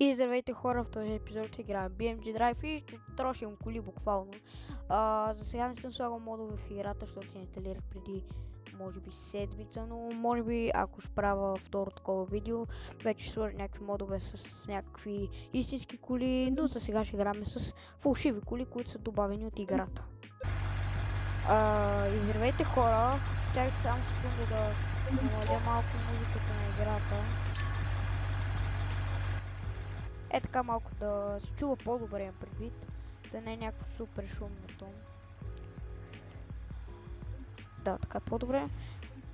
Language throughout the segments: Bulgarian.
И здравейте хора, в този епизод ще играем BMG Drive и ще трошим коли буквално. За сега не съм слагал модове в играта, защото си инсталирах преди може би седмица, но може би ако ще правя второ такова видео, вече ще сложа някакви модове с някакви истински коли, но за сега ще играме с фалшиви коли, които са добавени от играта. И здравейте хора, чакайте само секунда да намаля малко музиката на играта. Е така малко да се чува по-добре, имам предвид, да не е някакво супер шумното. Да, така е по-добре.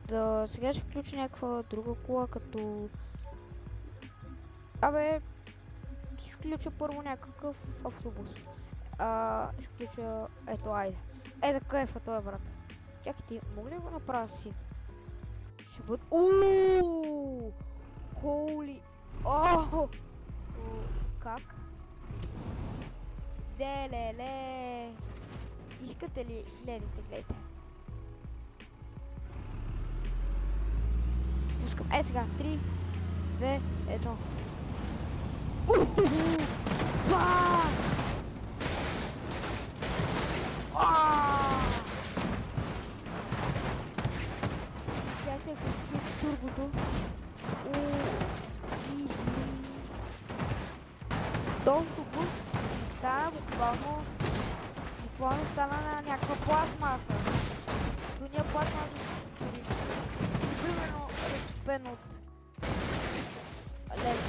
Да, сега ще включа някаква друга кола, като... Ще включа първо някакъв автобус. Ще включа... Ето, айде. Така е в този брат. Чакайте, мога ли да го направя си? Ще бъде... Холи... Как? Делеле! Искате ли? Гледайте. Пускам. Сега. 3, 2, 1. Чакайте, ако включи турбото. Този автобус стана буквално стана на някаква пластмаса. До ния пластмаса примерно разпен от...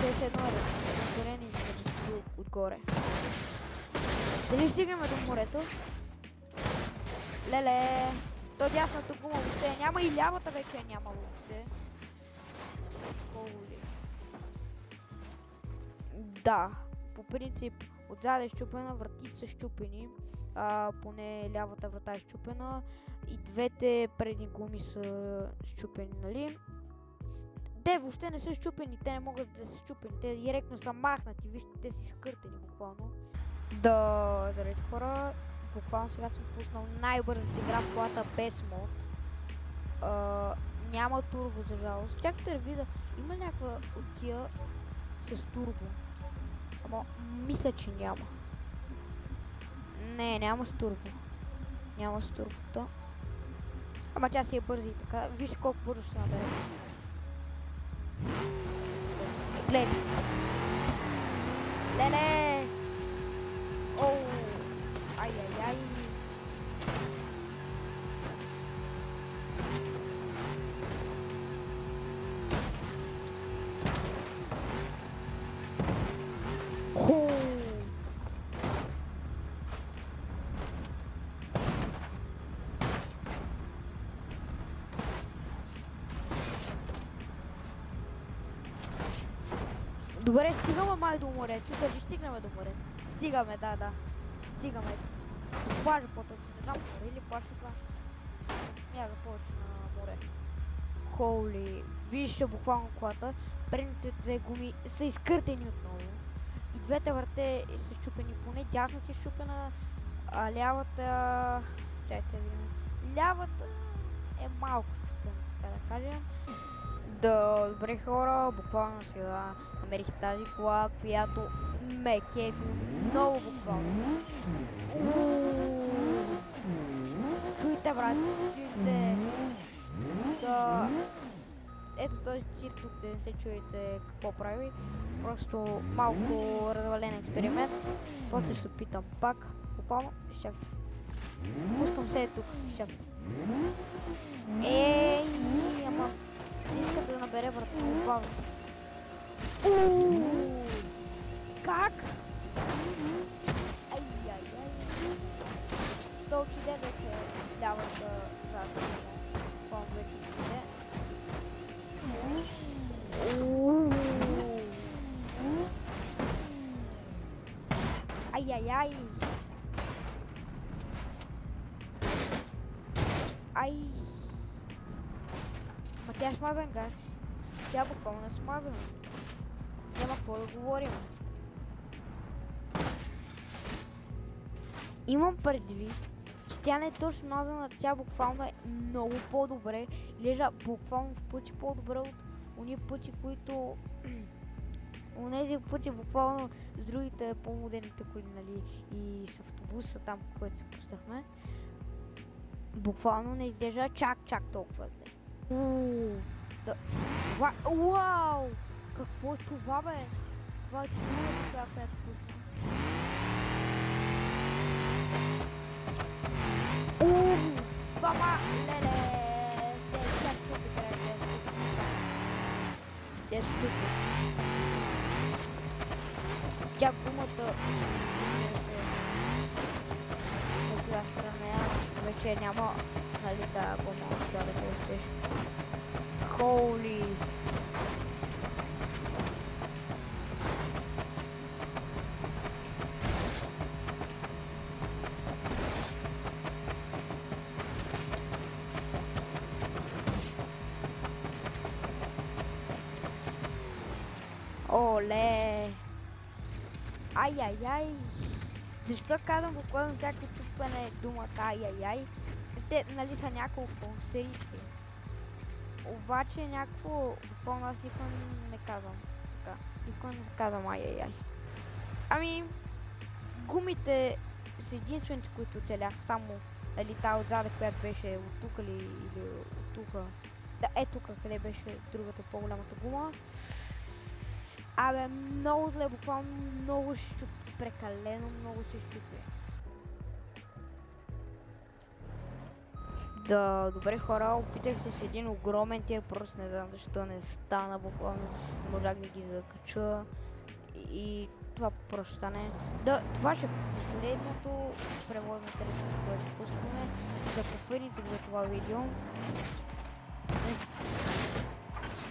те са едно разгорени и се разпил отгоре. Дали стигнем до морето? Леле! То дясната гума въобще няма и лявата вече няма въобще. Да. По принцип, отзад е щупена, вратите са щупени, поне лявата врата е щупена и двете предни гуми са щупени, нали? Те въобще не са щупени, те не могат да са щупени, те директно са махнати, вижте, те си скъртени буквално. Да, заради хора, буквално сега съм пуснал най-бързата игра в колата без мод. Няма турбо, за жалост. Чакайте да видя, има някаква от тия с турбо. Ама, мисля, че няма. Не, няма с турбо. Няма с турбото. Ама тя си е бърза и така. Вижте колко бързо ще набере. Гледай. Леле! Оу! Ай-яй-яй! Добре, стигаме май до морето. Дали стигнем до морето? Стигаме, да. Стигаме. Плажа по-точно. Не знам море или плаж това. Няма да повече на море. Холи. Вижте буквално колата. Предните две гуми са изкъртени отново. И двете врате са щупени. Поне дясната е щупена. А лявата... Чайте да видим. Лявата е малко щупена, така да кажем. Да, добре хора, буквално сега намерих тази кола, която ме кефи много буквално. Чуйте, брат, чуйте. Да. Ето този цирк тук, да не се чуете какво прави. Просто малко развален експеримент. После ще се опитам пак. Буквално, изчакайте. Пускам се тук, изчакайте. Ама... Иска да набере врата бавно. Как? Ай-яй-яй. То отиде вече лявата задна. Пълно вече отиде. Ай-яй-яй. Ай. Ма тя е смазан газ. Тя буквално е смазана. Няма какво да говорим. Имам предвид, че тя не е точно смазана, тя буквално е много по-добре. Лежа буквално в пъти по-добре от уния пъти, които онези пъти буквално с другите по-модерните коли, нали, и с автобуса там, по който се пуснахме, буквално не изглежда чак толкова зле. Да. Вау! Какво е това, бе? Това е това, която пусна. Баба! Леле! Тя щупи, тя щупи. Тя гумата от това страна вече няма, нали, тази гума отзад да действаш. Холи! Оле! Ай-яй-яй! Защо казвам буквално всяко ступване думата ай-яй-яй? Те, нали, са няколко серийки. Обаче някакво, буквално аз никога не казвам така. Никога не казвам ай-яй-яй. Ами, гумите са единствените, които оцелях. Само, нали, тази отзаде, която беше от тук или от тук. Да, е тук, къде беше другата по-голямата гума. Абе, много зле, буквално много се щупи, прекалено много се щупи. Да, добре хора, опитах се с един огромен тир, просто не знам защо не стана, буквално не можах да ги закача и това просто стане. Да, това ще е последното превозно средство, което ще пускаме. Да прехвърлите го това видео.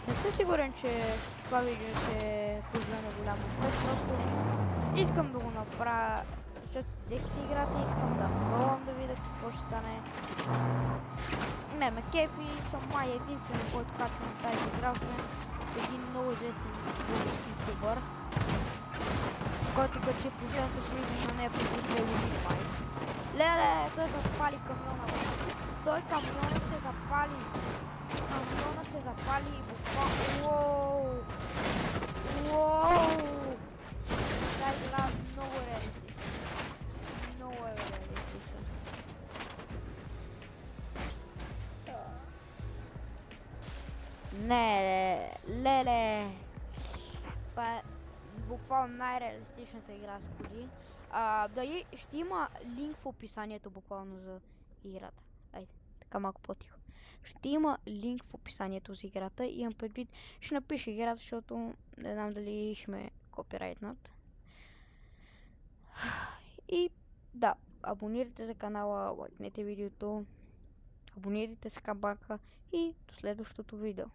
Не съм сигурен, че това видео ще пожеламе голямо успех, просто искам да го направя, защото взех си играта и искам да пробвам да видя какво ще стане. Ме кефи, съм май единствен, който както на тази игра сме един много известен български ютубър, който качи последното си видео на нея преди 2 години май. Леле, той запали камиона, той камиона се запали. Камиона се запали и буквално... Уоу! Тази игра е много реалистична. Много е реалистична. Не, леле! Това е буквално най-реалистичната игра с коли. Дали ще има линк в описанието буквално за играта. Айде, така малко по-тихо. Ще има линк в описанието за играта и имам предвид, ще напиша играта, защото не знам дали ще ме копирайтнат. И да, абонирайте за канала, лайкнете видеото, абонирайте се към камбанка и до следващото видео.